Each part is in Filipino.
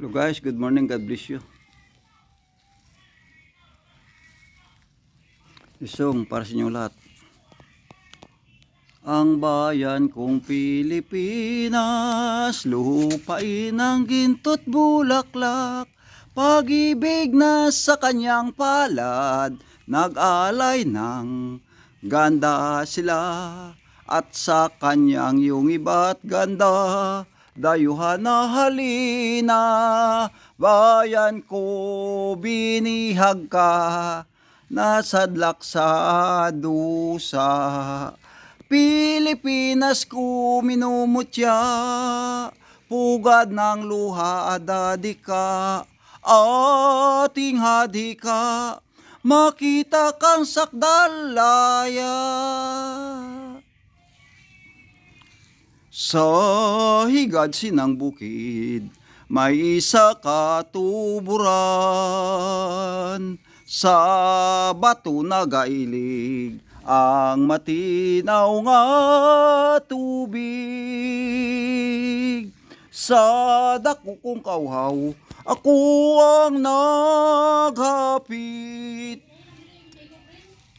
Hello guys, good morning, God bless you. Isong para sa inyo lahat. Ang bayan kong Pilipinas, lupain ng ginto't bulaklak, pag-ibig na sa kanyang palad, nag-alay ng ganda sila, at sa kanyang yung iba't ganda, dayuhan na halina, bayan ko binihag ka, nasadlak sa dusa. Pilipinas ko minumutya, pugad ng luha adadika, ating hadika, makita kang sakdalaya. Sa higad sinang bukid, may isa katuburan, sa bato nagailig ang matinaw nga tubig. Sa dako kong kauhaw, ako ang naghapit,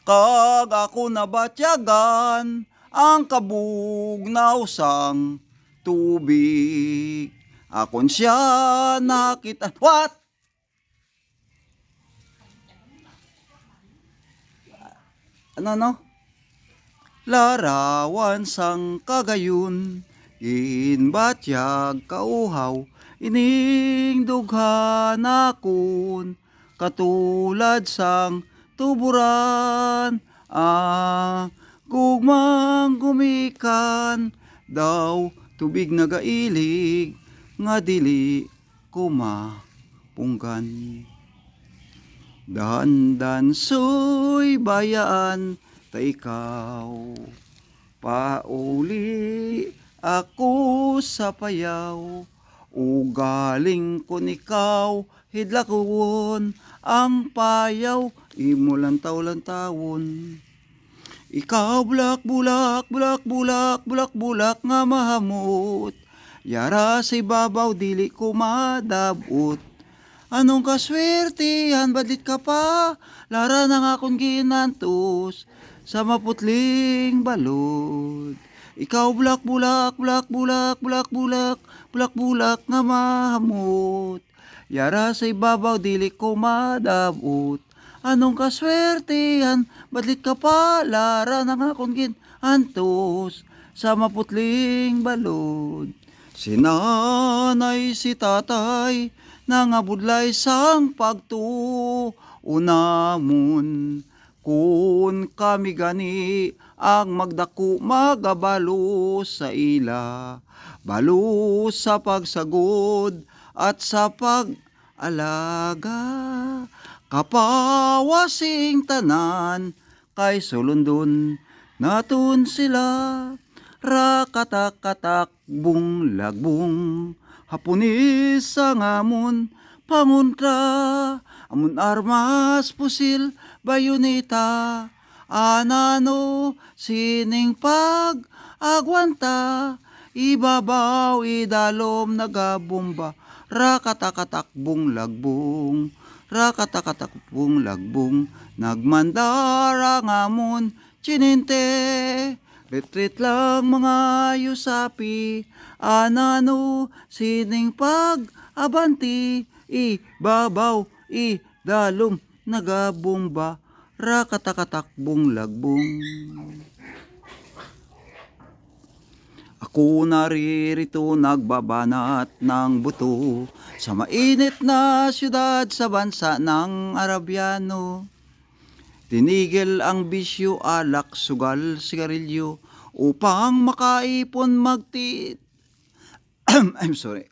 kag ako nabatyagan ang kabugnaw sang tubig. Akon siya nakita. What? Ano? Larawan sang kagayon, inbatyag kauhaw, ining dughan akon, katulad sang tuburan, gugmang gumikan, daw tubig nagailig, nga dili kumapunggan. Dandan soy bayaan ta ikaw, pauli ako sa payaw, ugaling kon ikaw hidlakon, ang payaw imo lantaw-lantawon. Ikaw bulak bulak bulak bulak bulak bulak nga mahamot, yara sa ibabaw dili ko madabot. Anong kaswertihan, badlit ka pa, lara ng akong ginantos, sa maputling balod. Ikaw bulak bulak bulak bulak bulak bulak bulak bulak nga mahamot, yara sa ibabaw dili ko madabot. Anong kaswertihan, badlit ka pa, lara ng akong ginantos, sa maputling balod. Si nanay, si tatay, nangabudlay sang pagtuunamon, kun kami gani ang magdaku magabalo sa ila, balo sa pagsagod at sa pag-alaga, kapawasing tanan kay sulundon natun sila, rakatak-katak lagbong, hapunis ang amon panguntra, amon armas pusil bayoneta, anano sining pag agwanta, ibabaw idalom nagabomba, rakatakatakbong lagbong, rakatakatakbong lagbong, nagmandar ang amon chininte, retreat lang mga yusapi, anano sining pag-abanti, ibabaw, idalom, nagabomba, rakatakatakbong lagbong. Ako naririto nagbabanat ng buto, sa mainit na syudad sa bansa ng Arabiano. Tinigil ang bisyo, alak, sugal, sigarilyo, upang makaipon I'm sorry.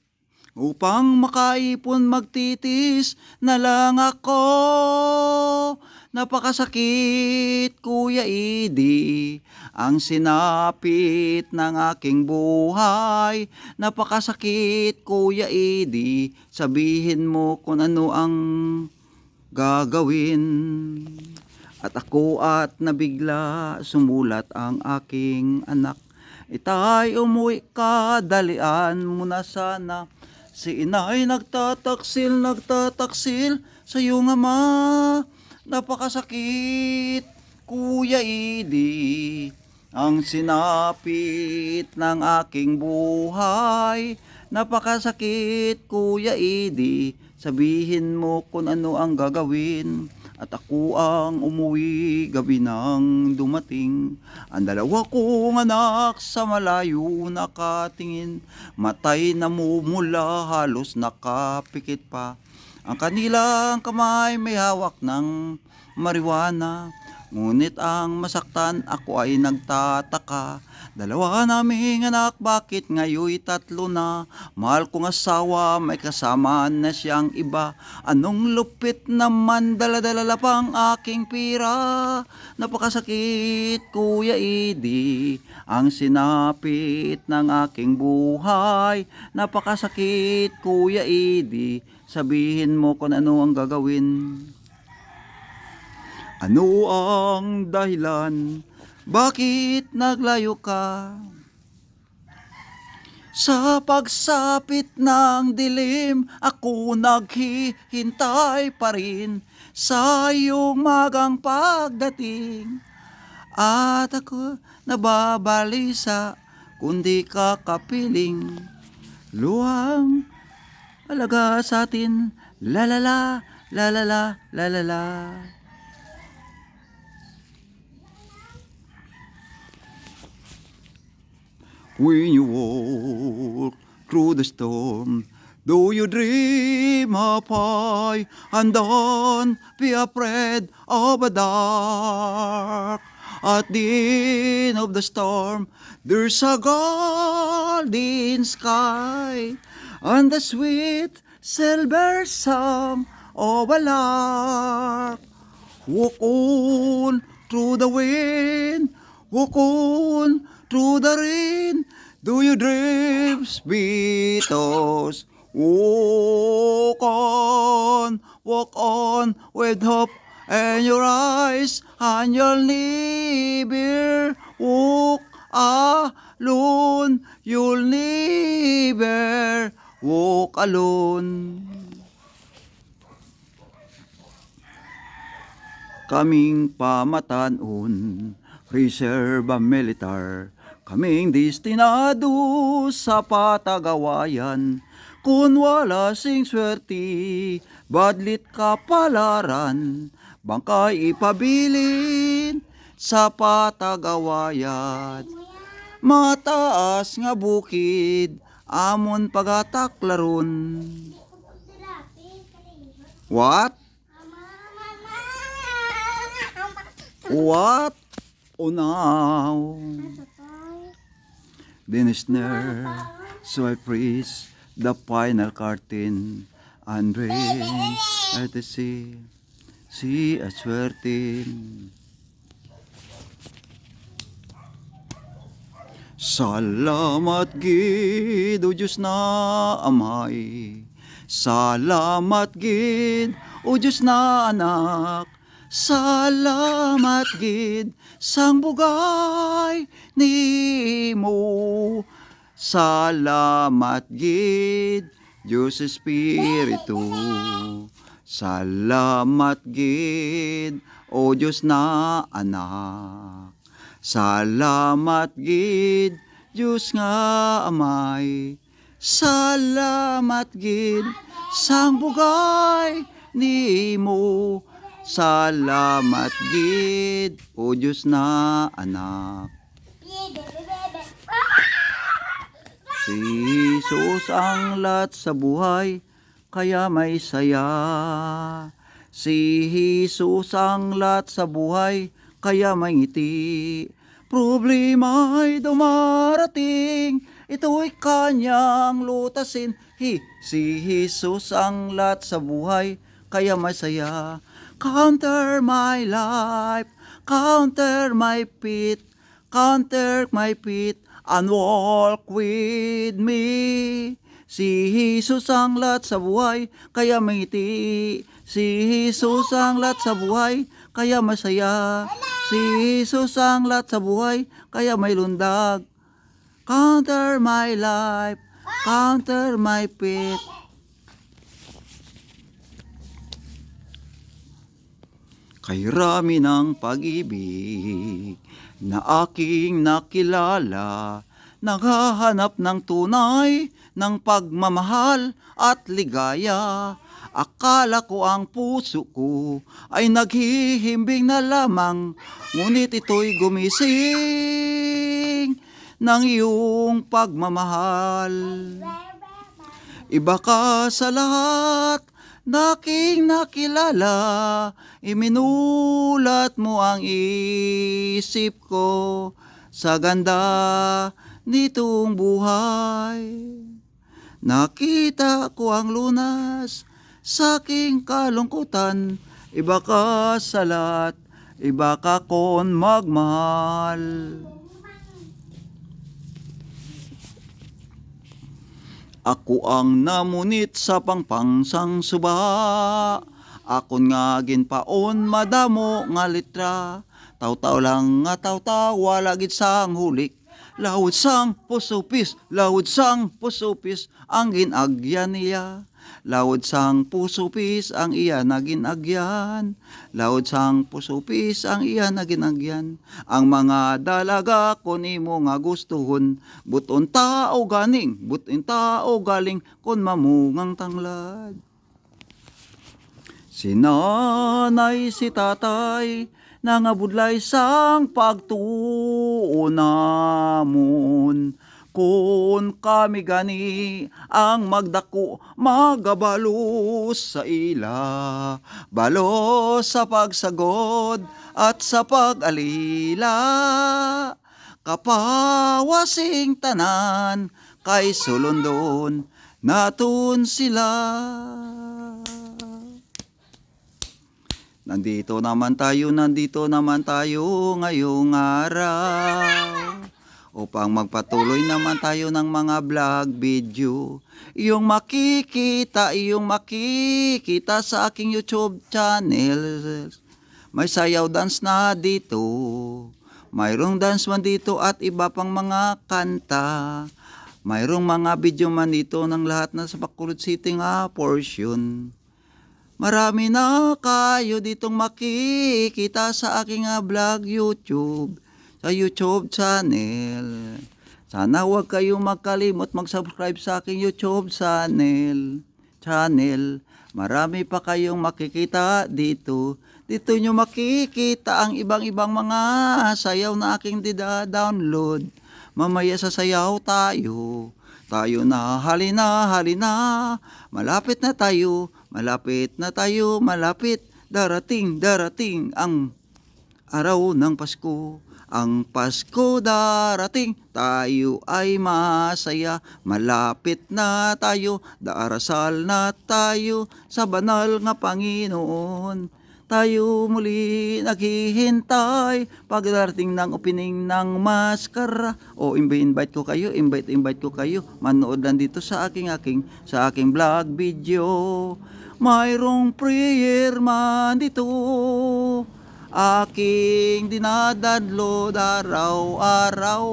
Upang makaipon magtitis na lang ako. Napakasakit, Kuya Idi, ang sinapit ng aking buhay. Napakasakit, Kuya Idi, sabihin mo kung ano ang gagawin. At ako at nabigla, sumulat ang aking anak, itay umuwi ka, dalian mo na sana Si inay nagtataksil sa iyong ama. Napakasakit, Kuya Idi, ang sinapit ng aking buhay. Napakasakit, Kuya Idi, sabihin mo kung ano ang gagawin. At ako ang umuwi gabi nang dumating. Ang dalawa kong anak sa malayo nakatingin. Matay na mumula, halos nakapikit pa. Ang kanilang kamay may hawak ng marijuana. Ngunit ang masaktan, ako ay nagtataka. Dalawa naming anak, bakit ngayoy tatlo na? Mahal kong asawa, may kasama na siyang iba. Anong lupit naman, dala-dala pang aking pira. Napakasakit, Kuya Idi, ang sinapit ng aking buhay. Napakasakit, Kuya Idi, sabihin mo kung ano ang gagawin. Ano ang dahilan? Bakit naglayo ka? Sa pagsapit ng dilim, ako naghihintay pa rin sa iyong magang pagdating. At ako nababalisa, kundi ka kapiling. Luwang alaga sa atin, lalala, lalala, lalala. When you walk through the storm, do you dream of high? And don't be afraid of the dark. At the end of the storm, there's a golden sky and the sweet silver song of a lark. Walk on through the wind, walk on through the rain, do your dreams beat us? Walk on with hope in your eyes, and you'll never walk alone. You'll never walk alone. Kaming pamatanon, reserva militar, kaming destinado sa patagawayan. Kung wala sing swerte, badlit kapalaran, bangkay ipabilin sa patagawayan. Mataas nga bukid, amon pagataklaron. What? What? Oh now, then is near, so I praise the final curtain and rain at the sea at swertin. Salamat gid, o Diyos na amay. Salamat gid, o Diyos na anak. Salamat gid sang bugay nimo. Salamat gid Diyos Espiritu. Salamat gid o Diyos na anak. Salamat gid Diyos nga amay. Salamat gid sang bugay nimo. Salamat gid o Diyos na anak. Si Jesus ang lahat sa buhay, kaya may saya. Si Jesus ang lahat sa buhay, kaya may ngiti. Problema'y dumarating, ito'y kanyang lutasin. Si Jesus ang lahat sa buhay, kaya masaya. Counter my life, counter my feet, and walk with me. Si Jesus ang lahat sa buhay, kaya may ngiti. Si Jesus ang lahat sa buhay, kaya masaya. Si Jesus ang lahat sa buhay, kaya may lundag. Counter my life, counter my feet. Kay rami ng pag-ibig na aking nakilala, naghahanap ng tunay ng pagmamahal at ligaya. Akala ko ang puso ko ay naghihimbing na lamang, ngunit ito'y gumising ng iyong pagmamahal. Iba ka sa lahat na aking nakilala, iminulat mo ang isip ko sa ganda nitong buhay. Nakita ko ang lunas sa aking kalungkutan, iba ka sa lahat, iba ka kon magmahal. Ako ang namunit sa pangpangsang suba, akon nga ginpaon madamo nga litra. Taw-taw lang nga taw-taw, wala gid sang hulik. Lawod sang pusupis, lawod sang pusupis, ang ginagyan niya. Lawod sang pusupis, ang iya na ginagyan. Lawod sang pusupis, ang iya na ginagyan. Ang mga dalaga kun imo nga gustuhon, buton tao ganing, buton tao galing, kun mamungang tanglad. Si nanay, si tatay, nangabudlay sang pagtuo namon. Kun kami gani ang magdako, magabalos sa ila, balos sa pagsagod at sa pag-alila. Kapawasing tanan kay sulundon natun sila. Nandito naman tayo ngayong araw upang magpatuloy naman tayo ng mga vlog video. Iyong makikita sa aking YouTube channel. May sayaw dance na dito, mayroong dance man dito at iba pang mga kanta. Mayroong mga video man dito ng lahat na sa Bacolod City nga portion. Marami na kayo ditong makikita sa aking vlog YouTube, sa YouTube channel. Sana huwag kayong magkalimot mag-subscribe sa aking YouTube channel. Marami pa kayong makikita dito. Dito nyo makikita ang ibang-ibang mga sayaw na aking dida-download. Mamaya sa sayaw tayo. Tayo na, halina, malapit na tayo, darating ang araw ng Pasko. Ang Pasko darating, tayo ay masaya, malapit na tayo, darasal na tayo sa banal nga Panginoon. Tayo muli naghihintay pagdating ng opening ng maskara. O invite ko kayo, manood lang dito sa aking vlog video. Mayroong prayer man dito, aking dinadadlod araw-araw.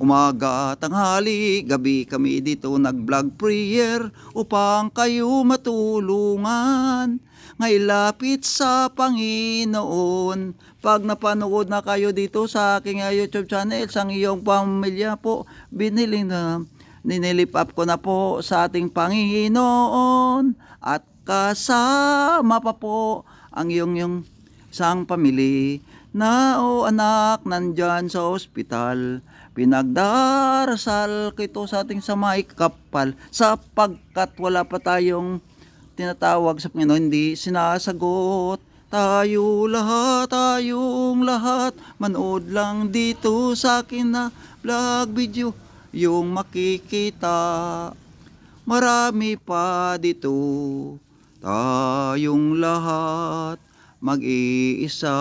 Umaga, tanghali, gabi kami dito nag-vlog prayer upang kayo matulungan. Ngailapit sa Panginoon. Pag napanood na kayo dito sa aking YouTube channel, sa iyong pamilya po, ninilip up ko na po sa ating Panginoon. At kasama pa po ang iyong isang pamilya na anak nandyan sa ospital. Pinagdarasal kito sa ating sa may kapal, sapagkat wala pa tayong tinatawag sa Panginoon, hindi sinasagot. Tayong lahat, manood lang dito sa akin na vlog video, yung makikita. Marami pa dito, tayong lahat, mag-iisa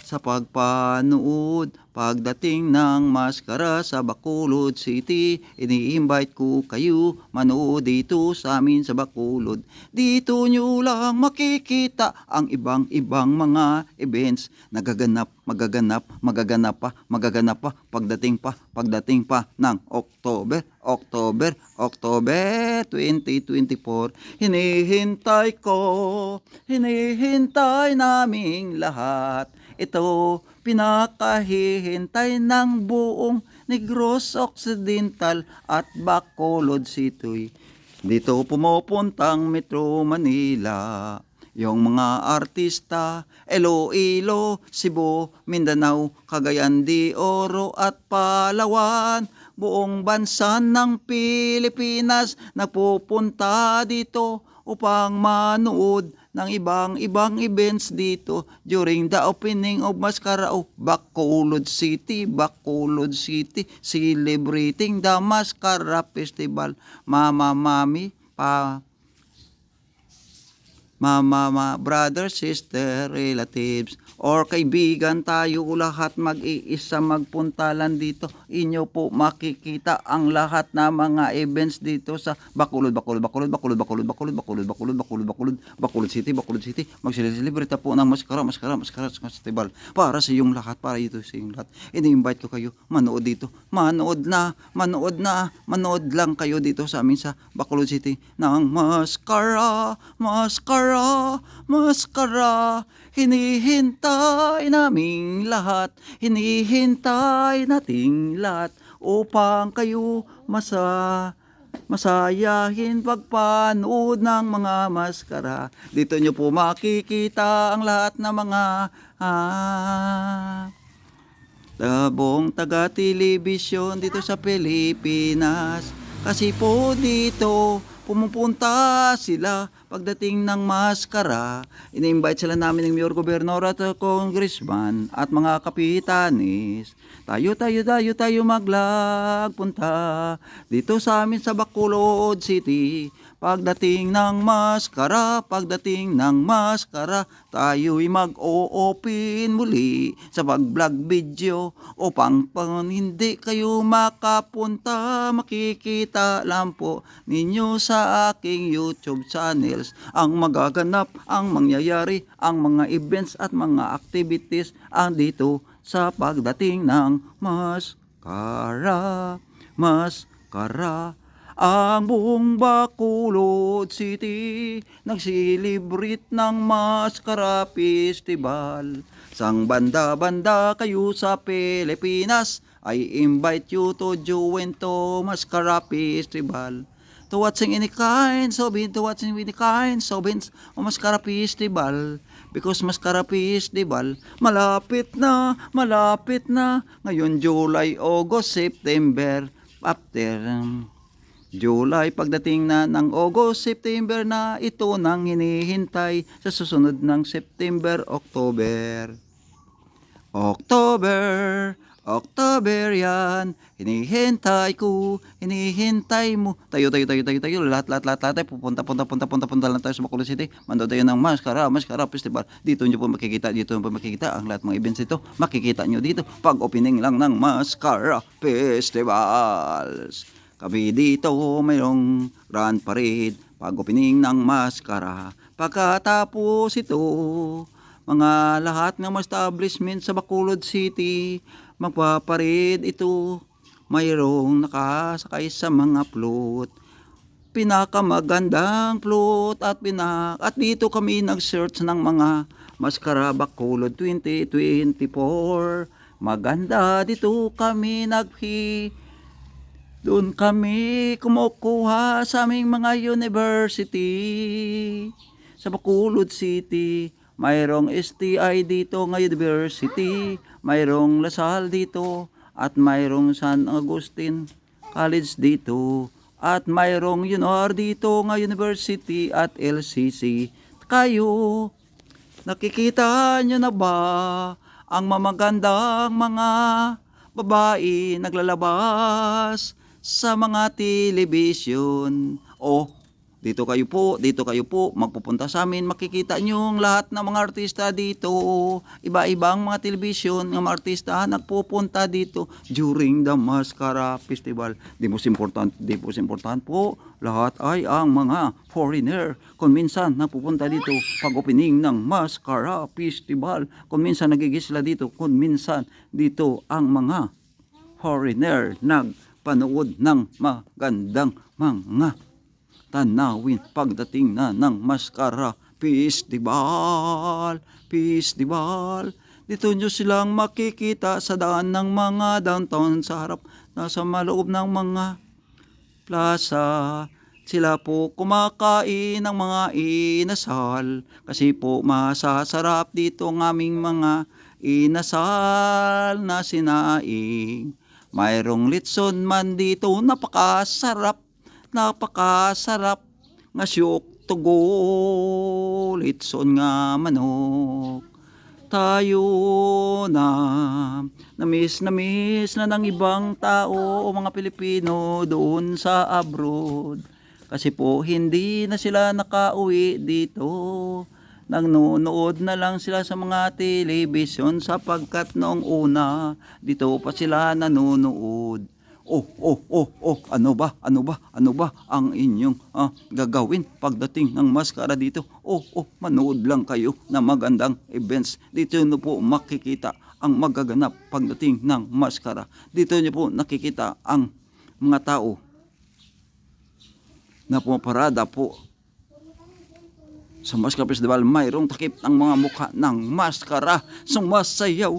sa pagpanood, Pagdating ng maskara sa Bacolod City, ini-invite ko kayo manood dito sa amin sa Bacolod. Dito nyo lang makikita ang ibang-ibang mga events na magaganap pa pagdating pa ng October 2024. Hinihintay naming lahat. Ito, pinakahihintay ng buong Negros Occidental at Bacolod City. Dito pumupuntang Metro Manila. Yung mga artista, Iloilo, Cebu, Mindanao, Cagayan de Oro at Palawan. Buong bansa ng Pilipinas nagpupunta dito upang manood ng ibang-ibang events dito during the opening of Mascara of Bacolod City, celebrating the Mascara Festival. Mama, brother, sister, relatives, or kaibigan tayo lahat mag-iisa magpuntalan dito. Inyo po makikita ang lahat na mga events dito sa Bacolod City. Magsiselebrate po ng Mascara Festival para sa iyong lahat, para ito sa iyong lahat. Ini-invite ko kayo manood dito. Manood lang kayo dito sa amin sa Bacolod City ng Mascara. Hinihintay nating lahat upang kayo masayahin pagpanood ng mga maskara. Dito nyo po makikita ang lahat ng mga buong taga-telebisyon dito sa Pilipinas. Kasi po dito pumupunta sila pagdating ng maskara. Ini-invite sila namin ng mayor, gobernador at congressman at mga kapitanis. Tayo maglagpunta dito sa amin sa Bacolod City. Pagdating ng maskara, tayo'y mag-o-open muli sa pag-vlog video upang hindi kayo makapunta. Makikita lang po ninyo sa aking YouTube channels ang magaganap, ang mangyayari, ang mga events at mga activities dito sa pagdating ng maskara. Ang buong Bacolod City nagsilibrate ng Mascara Festival. Sang banda-banda kayo sa Pilipinas, I invite you to join to Mascara Festival. To watching any kinds of events o Mascara Festival. Because Mascara Festival malapit na. Ngayon July, August, September, after July, pagdating na ng August, September na, ito nang hinihintay sa susunod ng September, October yan. Hinihintay mo. Tayo. Lahat. Punta lang tayo sa Bacolod City. Manood tayo ng Mascara Festival. Dito nyo po makikita ang lahat mga events dito. Makikita nyo dito pag opening lang ng Mascara Festivals. Kami dito mayroong grand parade pag opening ng maskara. Pagkatapos ito, mga lahat ng establishment sa Bacolod City, magpaparade ito. Mayroong nakasakay sa mga float. Pinakamagandang float at dito kami nag-search ng mga Mascara Bacolod 2024. Maganda dito kami doon kami kumukuha sa aming mga university sa Bacolod City. Mayroong STI dito ng university, mayroong Lasal dito, at mayroong San Agustin College dito, at mayroong UNOR dito ng university at LCC. Kayo, nakikita nyo na ba ang mamagandang mga babae naglalabas sa mga television? Dito kayo po, magpupunta sa amin, makikita nyo lahat ng mga artista dito. Iba-ibang mga telebisyon, ng mga artista nagpupunta dito during the Mascara Festival. Di po important po, lahat ay ang mga foreigner. Kung minsan nagpupunta dito pag opening ng Mascara Festival, kung minsan nagigisla dito, kung minsan dito ang mga foreigner nagpanood ng magandang mga tanawin pagdating na ng Mascara Festival. Dito nyo silang makikita sa daan ng mga downtown sa harap, nasa maloob ng mga plaza. Sila po kumakain ng mga inasal kasi po masasarap dito ang aming mga inasal na sinaing. Mayroong litson man dito, napakasarap nga siyok tugo, litson nga manok. Tayo na miss na ng ibang tao o mga Pilipino doon sa abroad. Kasi po hindi na sila nakauwi dito. Nanonood na lang sila sa mga telebisyon sapagkat noong una dito pa sila nanonood. Ano ba ang inyong gagawin pagdating ng Mascara dito? Manood lang kayo ng magandang events. Dito nyo po makikita ang magaganap pagdating ng Mascara. Dito nyo po nakikita ang mga tao na pumaparada po sa Mascara Festival. Mayroong takip ang mga mukha ng maskara. Sumasayaw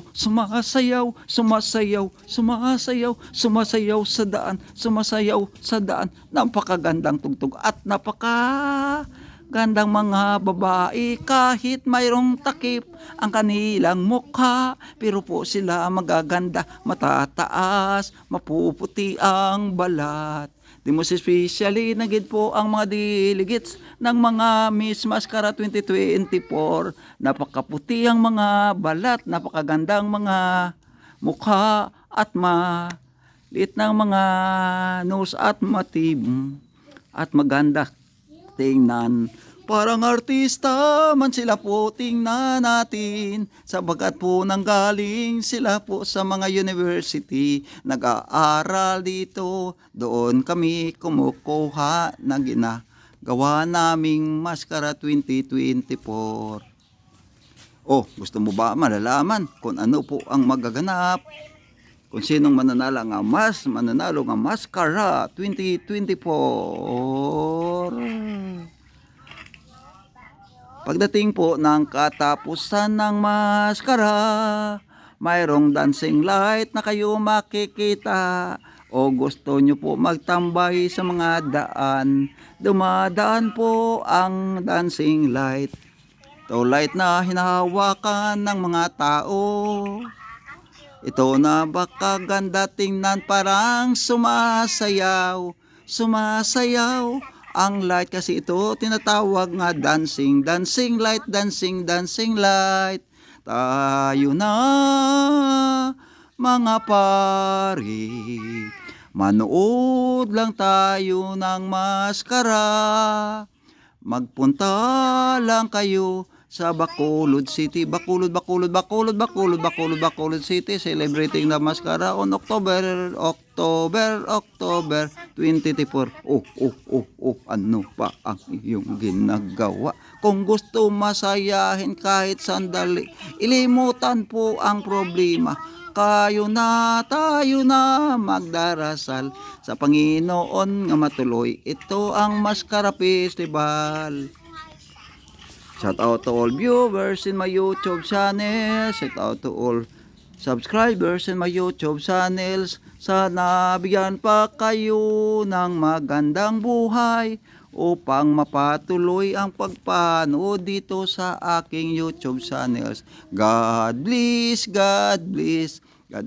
sa daan. Napakagandang tugtog at napakagandang mga babae. Kahit mayroong takip ang kanilang mukha, pero po sila magaganda, matataas, mapuputi ang balat. The most especially nagid po ang mga delegates ng mga Miss Mascara 2024. Napakaputi ang mga balat, napakagandang mga mukha at maliit ng mga nose at matib at maganda tingnan. Parang artista man sila po, tingnan natin. Sabagat po nanggaling sila po sa mga university, nag-aaral dito. Doon kami kumukuha na ginagawa naming Mascara 2024. Gusto mo ba malalaman kung ano po ang magaganap? Kung sinong mananalo nga Mascara 2024. Pagdating po ng katapusan ng Mascara, mayroong dancing light na kayo makikita. O gusto nyo po magtambay sa mga daan, dumadaan po ang dancing light. Ito light na hinahawakan ng mga tao. Ito na baka ganda tingnan, parang sumasayaw. Ang light kasi ito tinatawag nga dancing light. Tayo na mga pari, manood lang tayo ng Mascara. Magpunta lang kayo sa Bacolod City, Bacolod City, celebrating the Mascara on October 24. Ano pa ang iyong ginagawa? Kung gusto masayahin kahit sandali, ilimutan po ang problema. Tayo na magdarasal sa Panginoon nga matuloy. Ito ang Mascara Festival. Shout out to all viewers in my YouTube channel. Shout out to all subscribers in my YouTube channels. Sana bigyan pa kayo ng magandang buhay upang mapatuloy ang pagpanood dito sa aking YouTube channels. God bless. God is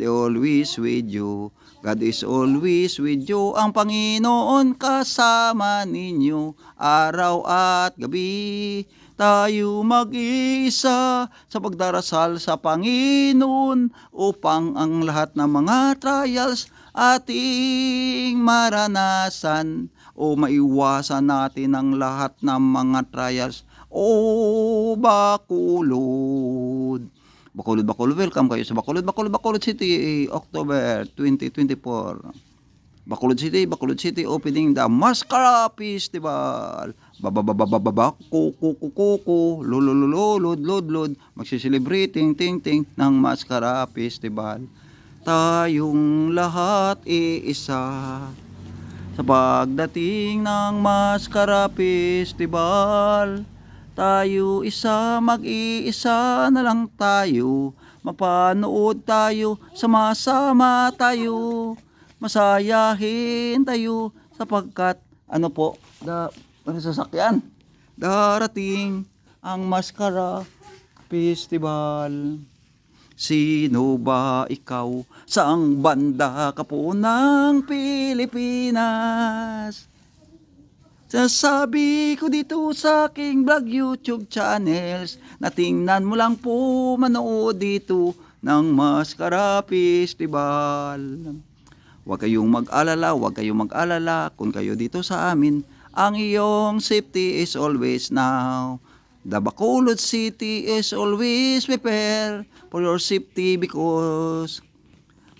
always with you. God is always with you. Ang Panginoon kasama ninyo araw at gabi. Tayo mag-isa sa pagdarasal sa Panginoon upang ang lahat ng mga trials ating maranasan o maiwasan natin ang lahat ng mga trials. O Bacolod. Bacolod, welcome kayo sa Bacolod City, October 2024. Bacolod City opening the Mascara Festival. Kuku, lod, magsiselebrating ting ng Mascara Festival. Tayong lahat iisa sa pagdating ng Mascara Festival. Tayo isa, mag-iisa na lang tayo. Mapanood tayo, sama-sama tayo. Masayahin tayo sapagkat sasakyan. Darating ang Mascara Festival. Sino ba ikaw? Saang banda ka po ng Pilipinas? Sasabi ko dito sa aking vlog YouTube channels na tingnan mo lang po manood dito ng Mascara Festival. Huwag kayong mag-alala kung kayo dito sa amin. Ang iyong safety is always now. The Bacolod City is always prepare for your safety because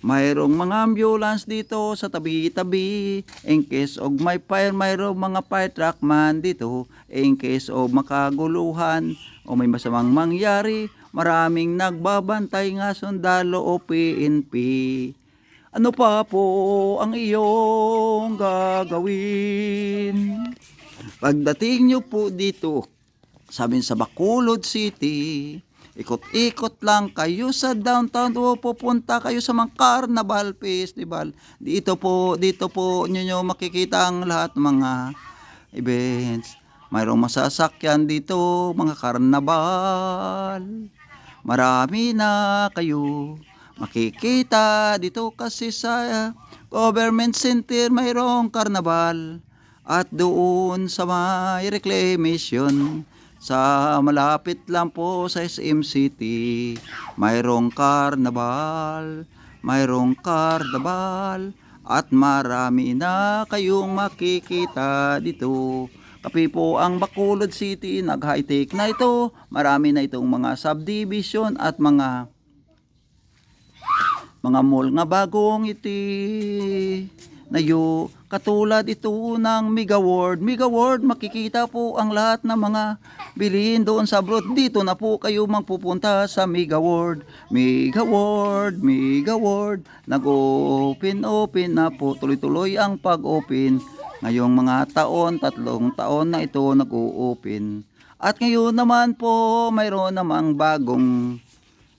mayroong mga ambulance dito sa tabi-tabi. In case of may fire, mayroong mga fire truck man dito. In case of makaguluhan o may masamang mangyari, maraming nagbabantay nga sundalo o PNP. Ano pa po ang iyong gagawin? Pagdating nyo po dito, sabi sa Bacolod City, ikot-ikot lang kayo sa downtown o pupunta kayo sa mga Carnival Festival. Dito po nyo makikita ang lahat ng mga events. Mayroong masasakyan dito, mga karnaval. Marami na kayo makikita dito kasi sa government center mayroong karnaval. At doon sa may reclamation, sa malapit lang po sa SM City, mayroong karnaval, at marami na kayong makikita dito. Kapi po ang Bacolod City, nag-high-tech na ito, marami na itong mga subdivision at mga mall nga bagong nayo. Katulad ito ng Mega World, makikita po ang lahat ng mga bilhin doon sa abroad. Dito na po kayo magpupunta sa Mega World. Nag-open na po, tuloy-tuloy ang pag-open. Ngayong mga 3 taon na ito nag-open. At ngayon naman po, mayroon namang bagong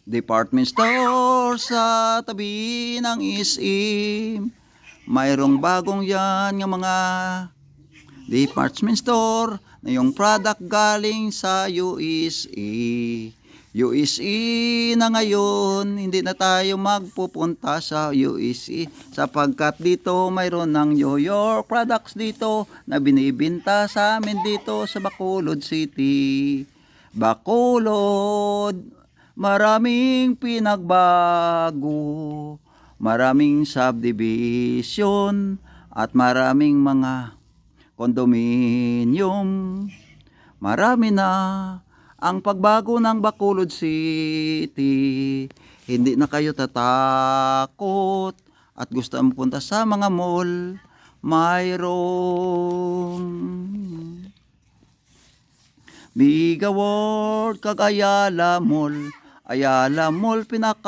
department store sa tabi ng SM. Mayroong bagong yan ng mga department store na yung product galing sa USA. Na ngayon, hindi na tayo magpupunta sa USA sapagkat dito mayroon ng New York products dito na binibinta sa amin dito sa Bacolod City. Bacolod, maraming pinagbago, maraming subdivision at maraming mga condominium. Marami na ang pagbago ng Bacolod City. Hindi na kayo tatakot at gusto mo punta sa mga mall. Mayroong Mega World kag Ayala Mall. Ayala Mall pinaka